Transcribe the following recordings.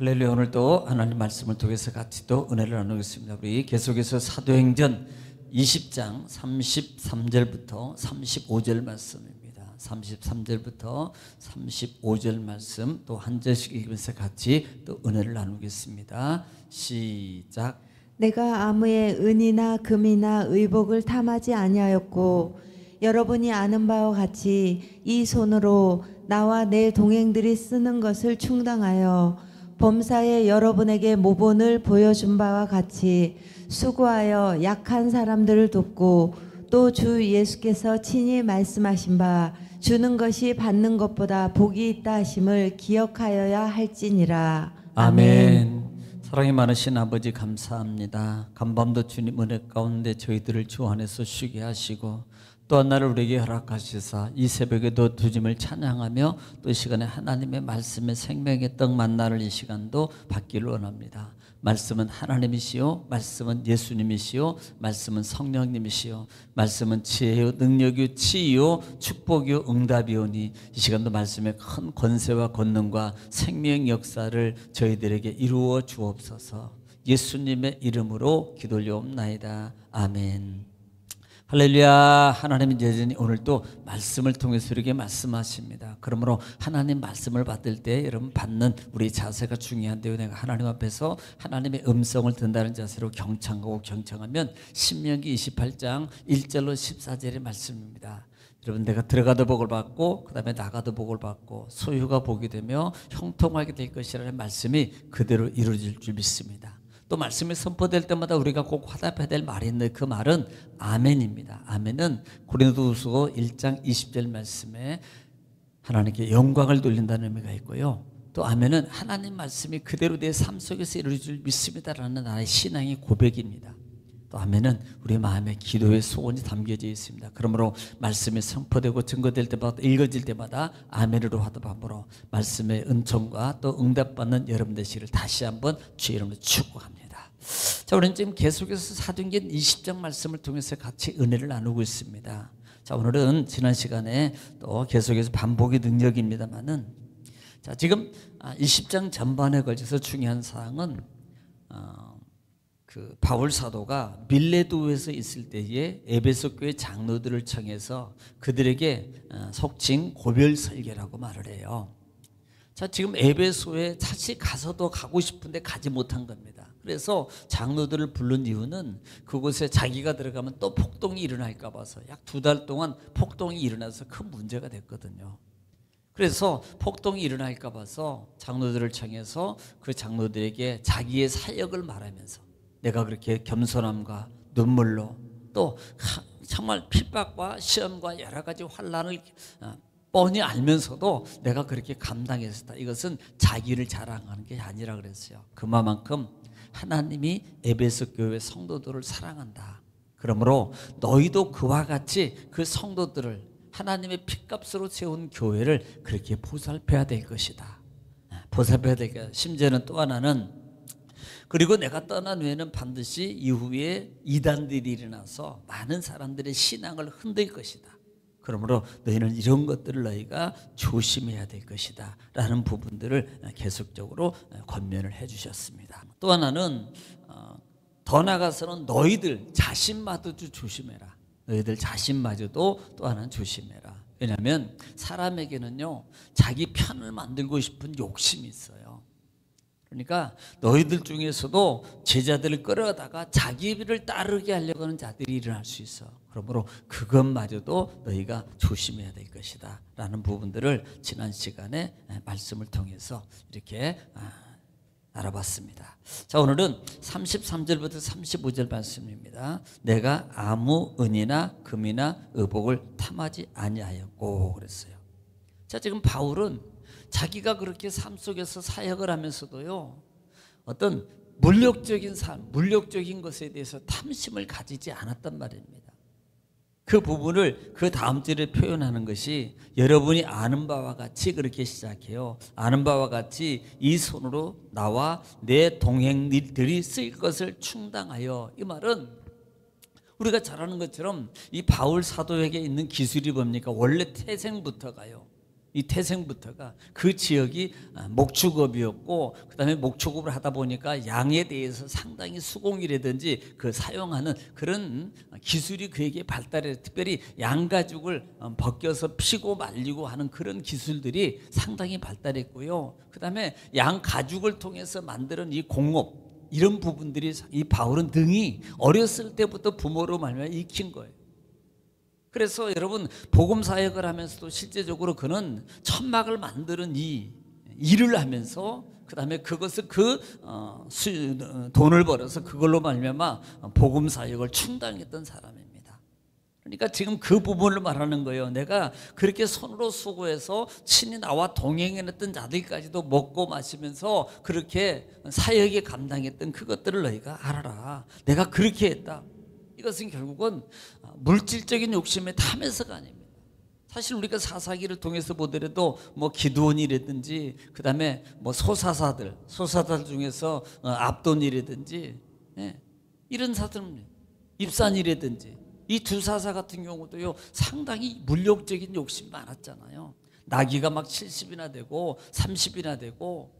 할렐루야. 오늘도 하나님 말씀을 통해서 같이 또 은혜를 나누겠습니다. 우리 계속해서 사도행전 20장 33절부터 35절 말씀입니다. 33절부터 35절 말씀 또 한 절씩 읽으면서 같이 또 은혜를 나누겠습니다. 시작. 내가 아무의 은이나 금이나 의복을 탐하지 아니하였고 여러분이 아는 바와 같이 이 손으로 나와 내 동행들이 쓰는 것을 충당하여 범사에 여러분에게 모본을 보여준 바와 같이 수고하여 약한 사람들을 돕고 또 주 예수께서 친히 말씀하신 바 주는 것이 받는 것보다 복이 있다 하심을 기억하여야 할지니라. 아멘. 사랑이 많으신 아버지 감사합니다. 간밤도 주님 은혜 가운데 저희들을 주 안에서 쉬게 하시고 또한 날을 우리에게 허락하시사 이 새벽에도 주님을 찬양하며 또 이 시간에 하나님의 말씀의 생명의 떡 만나를 이 시간도 받기를 원합니다. 말씀은 하나님이시요, 말씀은 예수님이시요, 말씀은 성령님이시요, 말씀은 지혜요, 능력이요, 치유요, 축복이요, 응답이오니 이 시간도 말씀의 큰 권세와 권능과 생명 역사를 저희들에게 이루어 주옵소서. 예수님의 이름으로 기도 올려옵나이다. 아멘. 할렐루야. 하나님은 여전히 오늘도 말씀을 통해서 우리에게 말씀하십니다. 그러므로 하나님 말씀을 받을 때 여러분 받는 우리 자세가 중요한데요. 내가 하나님 앞에서 하나님의 음성을 듣는다는 자세로 경청하고 경청하면 신명기 28장 1절로 14절의 말씀입니다. 여러분, 내가 들어가도 복을 받고 그 다음에 나가도 복을 받고 소유가 복이 되며 형통하게 될 것이라는 말씀이 그대로 이루어질 줄 믿습니다. 또 말씀이 선포될 때마다 우리가 꼭 화답해야 될 말이 있는데 그 말은 아멘입니다. 아멘은 고린도후서 1장 20절 말씀에 하나님께 영광을 돌린다는 의미가 있고요. 또 아멘은 하나님 말씀이 그대로 내 삶 속에서 이루어질 줄 믿습니다라는 나의 신앙의 고백입니다. 또 아멘은 우리 마음의 기도의 소원이 담겨져 있습니다. 그러므로 말씀이 선포되고 증거될 때마다 읽어질 때마다 아멘으로 화답함으로 말씀의 은총과 또 응답받는 여러분 되시기를 다시 한번 주의 이름으로 축복합니다. 자, 우리는 지금 계속해서 사도행전 20장 말씀을 통해서 같이 은혜를 나누고 있습니다. 자, 오늘은 지난 시간에 또 계속해서 반복의 능력입니다만은 자, 지금 20장 전반에 걸쳐서 중요한 사항은 그 바울 사도가 밀레도에서 있을 때에 에베소 교회 장로들을 청해서 그들에게 속칭 고별 설교라고 말을 해요. 자, 지금 에베소에 사실 가서도 가고 싶은데 가지 못한 겁니다. 그래서 장로들을 부른 이유는 그곳에 자기가 들어가면 또 폭동이 일어날까 봐서 약 2달 동안 폭동이 일어나서 큰 문제가 됐거든요. 그래서 폭동이 일어날까 봐서 장로들을 청해서 그 장로들에게 자기의 사역을 말하면서 내가 그렇게 겸손함과 눈물로 또 정말 핍박과 시험과 여러 가지 환난을 뻔히 알면서도 내가 그렇게 감당했었다. 이것은 자기를 자랑하는 게 아니라 그랬어요. 그만큼 하나님이 에베소 교회 성도들을 사랑한다. 그러므로 너희도 그와 같이 그 성도들을 하나님의 핏값으로 세운 교회를 그렇게 보살펴야 될 것이다. 보살펴야 될 것이다. 심지어는 또 하나는 그리고 내가 떠난 후에는 반드시 이후에 이단들이 일어나서 많은 사람들의 신앙을 흔들 것이다. 그러므로 너희는 이런 것들을 너희가 조심해야 될 것이다 라는 부분들을 계속적으로 권면을 해 주셨습니다. 또 하나는 더 나아가서는 너희들 자신마저도 조심해라. 너희들 자신마저도 또 하나는 조심해라. 왜냐하면 사람에게는요 자기 편을 만들고 싶은 욕심이 있어요. 그러니까 너희들 중에서도 제자들을 끌어다가 자기를 따르게 하려고 하는 자들이 일어날 수 있어. 그러므로 그것마저도 너희가 조심해야 될 것이다 라는 부분들을 지난 시간에 말씀을 통해서 이렇게 알아봤습니다. 자, 오늘은 33절부터 35절 말씀입니다. 내가 아무 은이나 금이나 의복을 탐하지 아니하였고 그랬어요. 자, 지금 바울은 자기가 그렇게 삶 속에서 사역을 하면서도요 어떤 물력적인 삶, 물력적인 것에 대해서 탐심을 가지지 않았단 말입니다. 그 부분을 그 다음 절에 표현하는 것이 여러분이 아는 바와 같이 그렇게 시작해요. 아는 바와 같이 이 손으로 나와 내 동행들이 쓸 것을 충당하여. 이 말은 우리가 잘 아는 것처럼 이 바울 사도에게 있는 기술이 뭡니까? 원래 태생부터가요 이 태생부터가 그 지역이 목축업이었고, 그 다음에 목축업을 하다 보니까 양에 대해서 상당히 수공이라든지 그 사용하는 그런 기술이 그에게 발달해, 특별히 양 가죽을 벗겨서 피고 말리고 하는 그런 기술들이 상당히 발달했고요. 그 다음에 양 가죽을 통해서 만드는 이 공업, 이런 부분들이 이 바울은 등이 어렸을 때부터 부모로 말미암아 익힌 거예요. 그래서 여러분, 복음 사역을 하면서도 실제적으로 그는 천막을 만드는 이 일을 하면서, 그 다음에 그것을 돈을 벌어서 그걸로 말미암아 복음 사역을 충당했던 사람입니다. 그러니까 지금 그 부분을 말하는 거예요. 내가 그렇게 손으로 수고해서 친히 나와 동행했던 자들까지도 먹고 마시면서 그렇게 사역에 감당했던 그것들을 너희가 알아라. 내가 그렇게 했다. 이것은 결국은 물질적인 욕심의 탐해서가 아닙니다. 사실 우리가 사사기를 통해서 보더라도 뭐 기드온이라든지, 그 다음에 뭐 소사사들 중에서 압돈이라든지, 이런 사들, 입산이라든지, 이 두 사사 같은 경우도요 상당히 물욕적인 욕심이 많았잖아요. 나귀가 막 70이나 되고 30이나 되고,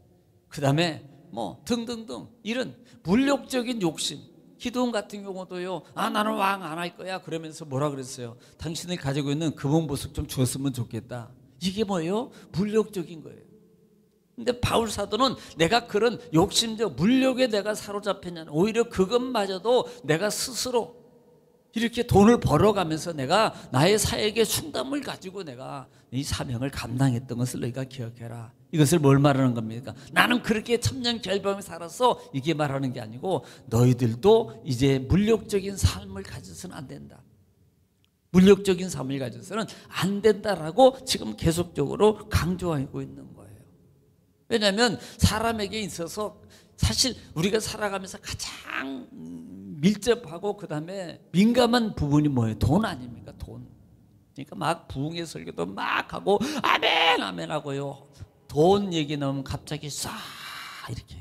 그 다음에 뭐 등등등 이런 물욕적인 욕심. 기드온 같은 경우도요, 나는 왕 안 할 거야 그러면서 뭐라 그랬어요? 당신이 가지고 있는 금은 보석 좀 주었으면 좋겠다. 이게 뭐예요? 물욕적인 거예요. 근데 바울 사도는 내가 그런 욕심적 물욕에 내가 사로잡혔냐, 오히려 그것마저도 내가 스스로 이렇게 돈을 벌어가면서 내가 나의 사역의 충담을 가지고 내가 이 사명을 감당했던 것을 너희가 기억해라. 이것을 뭘 말하는 겁니까? 나는 그렇게 천년결병에 살아서 이게 말하는 게 아니고, 너희들도 이제 물욕적인 삶을 가져서는 안 된다. 물욕적인 삶을 가져서는 안 된다라고 지금 계속적으로 강조하고 있는 거예요. 왜냐하면 사람에게 있어서 사실 우리가 살아가면서 가장 밀접하고 그 다음에 민감한 부분이 뭐예요? 돈 아닙니까? 돈. 그러니까 막 부흥의 설교도 막 하고 아멘 아멘 하고요. 돈 얘기 나오면 갑자기 쏴 이렇게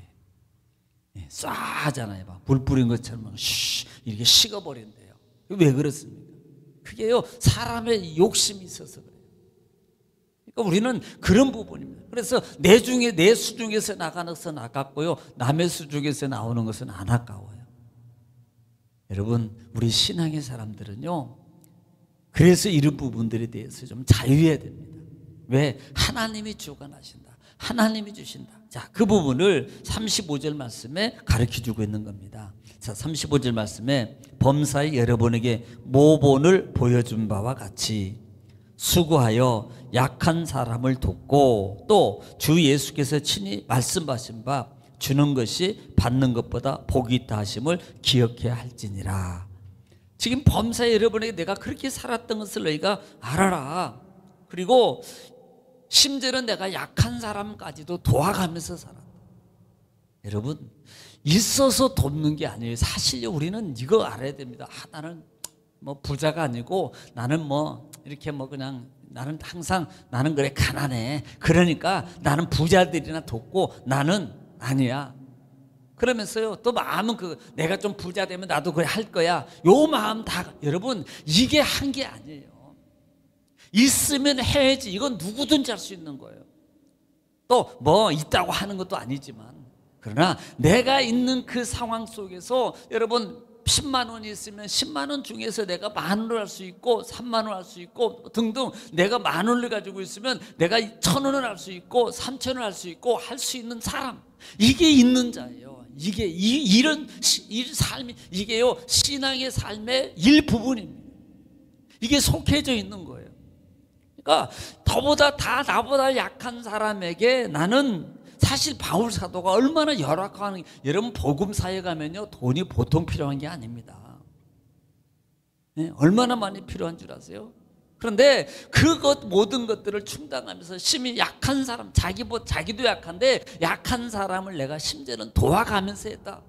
쏴 하잖아요. 막 불 뿌린 것처럼 이렇게 식어버린대요. 왜 그렇습니까? 그게요 사람의 욕심이 있어서 그래요. 그러니까 우리는 그런 부분입니다. 그래서 내 수 중에서 나가는 것은 아깝고요, 남의 수 중에서 나오는 것은 안 아까워요. 여러분, 우리 신앙의 사람들은요, 그래서 이런 부분들에 대해서 좀 자유해야 됩니다. 왜? 하나님이 주관하신다. 하나님이 주신다. 자, 그 부분을 35절 말씀에 가르쳐주고 있는 겁니다. 자, 35절 말씀에 범사에 여러분에게 모본을 보여준 바와 같이 수고하여 약한 사람을 돕고 또 주 예수께서 친히 말씀하신 바 주는 것이 받는 것보다 복이 있다 하심을 기억해야 할지니라. 지금 범사에 여러분에게 내가 그렇게 살았던 것을 너희가 알아라. 그리고 심지어는 내가 약한 사람까지도 도와가면서 살았다. 여러분, 있어서 돕는 게 아니에요. 사실요, 우리는 이거 알아야 됩니다. 나는 뭐 부자가 아니고 나는 뭐 이렇게 뭐 그냥 나는 항상 나는 그래 가난해. 그러니까 나는 부자들이나 돕고 나는 아니야. 그러면서요 또 마음은 내가 좀 부자 되면 나도 그래 할 거야. 요 마음 다 여러분 이게 한 게 아니에요. 있으면 해야지. 이건 누구든지 할 수 있는 거예요. 또 뭐 있다고 하는 것도 아니지만, 그러나 내가 있는 그 상황 속에서 여러분 10만 원이 있으면 10만 원 중에서 내가 10,000원을 할 수 있고 3만 원 할 수 있고 등등, 내가 10,000원을 가지고 있으면 내가 1,000원을 할 수 있고 3,000원을 할 수 있고 할 수 있는 사람, 이게 있는 자예요. 이게 이런 삶이 이게요 신앙의 삶의 일부분입니다. 이게 속해져 있는 거예요. 그러니까 나보다 약한 사람에게 나는 사실 바울 사도가 얼마나 열악한, 여러분 복음 사역 가면요 돈이 보통 필요한 게 아닙니다. 네? 얼마나 많이 필요한 줄 아세요? 그런데 모든 것들을 충당하면서 심히 약한 사람, 자기도 약한데 약한 사람을 내가 심지어는 도와가면서 했다.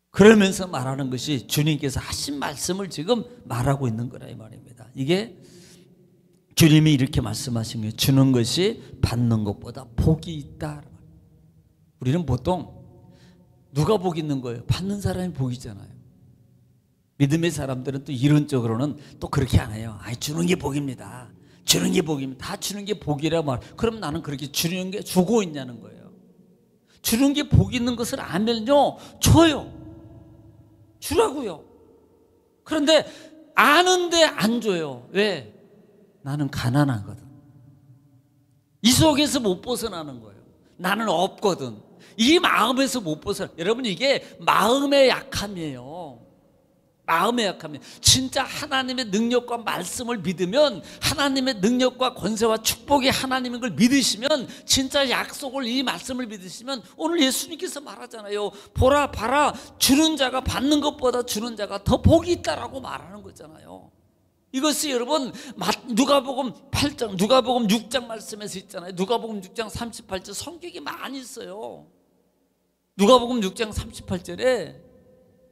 그러면서 말하는 것이 주님께서 하신 말씀을 지금 말하고 있는 거라 이 말입니다. 이게 주님이 이렇게 말씀하신 거예요. 주는 것이 받는 것보다 복이 있다. 우리는 보통 누가 복이 있는 거예요? 받는 사람이 복이잖아요. 믿음의 사람들은 또 이론적으로는 또 그렇게 안 해요. 주는 게 복입니다. 주는 게 복입니다. 다 주는 게 복이라 말. 그럼 나는 그렇게 주는 게 주고 있냐는 거예요. 주는 게 복 있는 것을 알면요, 줘요. 주라고요. 그런데 아는데 안 줘요. 왜? 나는 가난하거든. 이 속에서 못 벗어나는 거예요. 나는 없거든. 이 마음에서 못 벗어나. 여러분, 이게 마음의 약함이에요. 마음의 약함이에요. 진짜 하나님의 능력과 말씀을 믿으면, 하나님의 능력과 권세와 축복이 하나님인 걸 믿으시면, 진짜 약속을, 이 말씀을 믿으시면, 오늘 예수님께서 말하잖아요. 보라, 봐라, 주는 자가 받는 것보다 주는 자가 더 복이 있다라고 말하는 거잖아요. 이것이 여러분 누가복음 8장, 누가복음 6장 말씀에서 있잖아요. 누가복음 6장 38절 성격이 많이 있어요. 누가복음 6장 38절에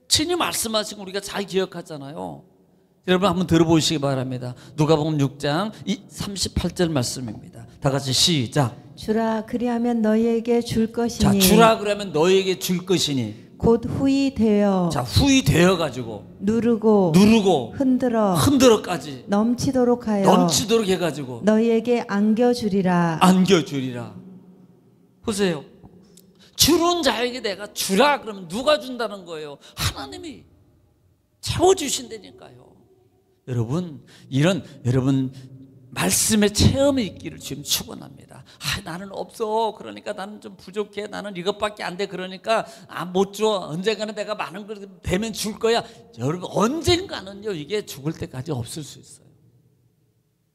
친히 말씀하신 거 우리가 잘 기억하잖아요. 여러분 한번 들어보시기 바랍니다. 누가복음 6장 38절 말씀입니다. 다 같이 시작. 주라 그리하면 너희에게 줄 것이니. 자, 주라 그러면 너희에게 줄 것이니. 곧 후이 되어. 자, 후이 되어 가지고 누르고 흔들어까지 넘치도록 해 가지고 너희에게 안겨주리라. 보세요. 주는 자에게 내가 주라 그러면 누가 준다는 거예요? 하나님이 채워주신다니까요. 여러분, 여러분 말씀의 체험이 있기를 지금 축원합니다. 나는 없어. 그러니까 나는 좀 부족해. 나는 이것밖에 안 돼. 그러니까 못 줘. 언젠가는 내가 많은 걸 되면 줄 거야. 여러분, 언젠가는요, 이게 죽을 때까지 없을 수 있어요.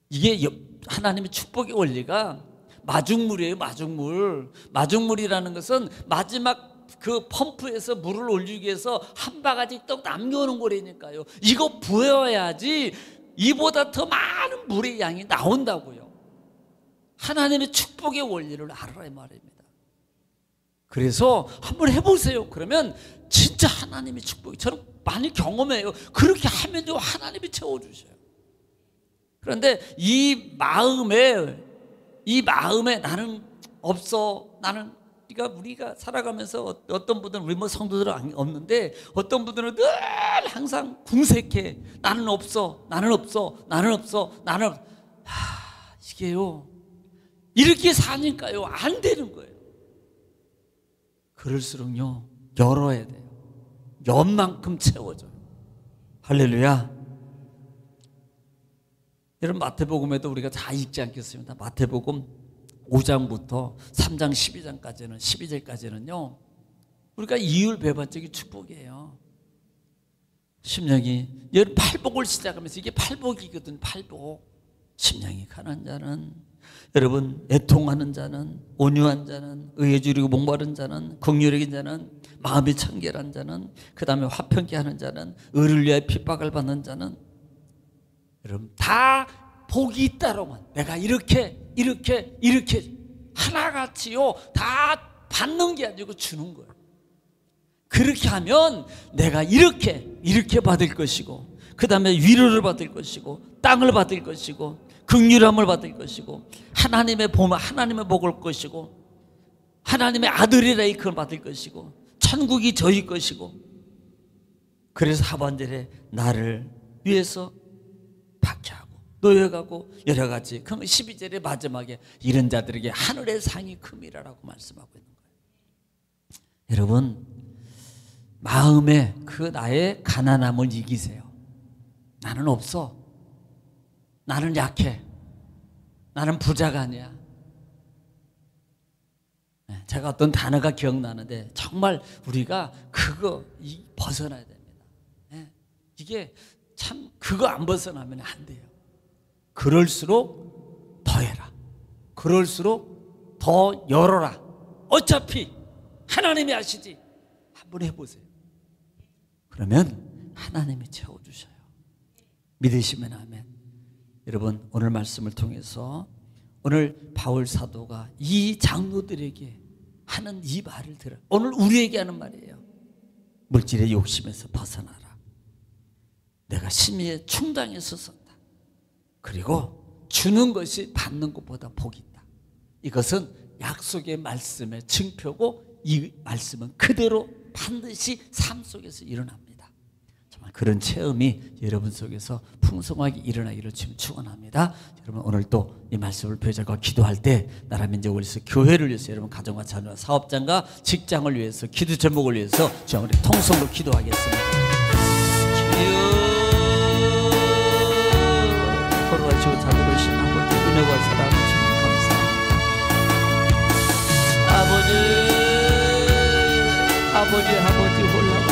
이게 하나님의 축복의 원리가 마중물이에요. 마중물이라는 것은 마지막 그 펌프에서 물을 올리기 위해서 한 바가지 떡 남겨놓은 거라니까요. 이거 부어야지 이보다 더 많은 물의 양이 나온다고요. 하나님의 축복의 원리를 알아야 말입니다. 그래서 한번 해보세요. 그러면 진짜 하나님의 축복이, 저는 많이 경험해요. 그렇게 하면요, 하나님이 채워주셔요. 그런데 이 마음에 나는 없어, 나는, 그러니까 우리가 살아가면서 어떤 분들은, 우리 뭐 성도들은 없는데 어떤 분들은 늘 항상 궁색해. 나는 없어. 이게요, 이렇게 사니까요 안 되는 거예요. 그럴수록요 열어야 돼요. 연만큼 채워져요. 할렐루야. 여러분, 마태복음에도 우리가 다 읽지 않겠습니다. 마태복음 5장부터 3장 12절까지는요 우리가 이율배반적인 축복이에요. 심령이, 여러분 팔복을 시작하면서 이게 팔복이거든. 팔복. 심령이 가난 자는, 여러분 애통하는 자는, 온유한 자는, 의에 주리고 목마른 자는, 긍휼적인 자는, 마음이 청결한 자는, 그 다음에 화평케 하는 자는, 의를 위하여 핍박을 받는 자는, 여러분 다 복이 있다로만, 내가 이렇게 하나같이요 다 받는 게 아니고 주는 거예요. 그렇게 하면 내가 이렇게 받을 것이고, 그 다음에 위로를 받을 것이고, 땅을 받을 것이고, 긍휼함을 받을 것이고, 하나님의 복을 것이고, 하나님의 아들이라 이걸 받을 것이고, 천국이 저희 것이고. 그래서 하반절에 나를 위해서 박해하고 노여가고 여러 가지. 그럼 12절의 마지막에 이런 자들에게 하늘의 상이 큼이라라고 말씀하고 있는 거예요. 여러분, 마음에 그 나의 가난함을 이기세요. 나는 없어. 나는 약해. 나는 부자가 아니야. 제가 어떤 단어가 기억나는데 정말 우리가 그거 벗어나야 됩니다. 이게 참 그거 안 벗어나면 안 돼요. 그럴수록 더 해라. 그럴수록 더 열어라. 어차피 하나님이 아시지. 한번 해보세요. 그러면 하나님이 채워주셔요. 믿으시면 아멘. 여러분, 오늘 말씀을 통해서 오늘 바울 사도가 이 장로들에게 하는 이 말을 들어요. 오늘 우리에게 하는 말이에요. 물질의 욕심에서 벗어나라. 내가 심의에 충당해서 썼다. 그리고 주는 것이 받는 것보다 복이 있다. 이것은 약속의 말씀의 증표고, 이 말씀은 그대로 반드시 삶 속에서 일어납니다. 그런 체험이 여러분 속에서 풍성하게 일어나기를 지금 축원합니다. 여러분 오늘 또 이 말씀을 배우자가 기도할 때 나라 민족을 위해서, 교회를 위해서, 여러분 가정과 자녀, 사업장과 직장을 위해서, 기도 제목을 위해서 저 우리 통성으로 기도하겠습니다. 걸어가시고 자비로우신 아버지, 은혜와 사랑을 주님 감사합니다. 아버지 홀라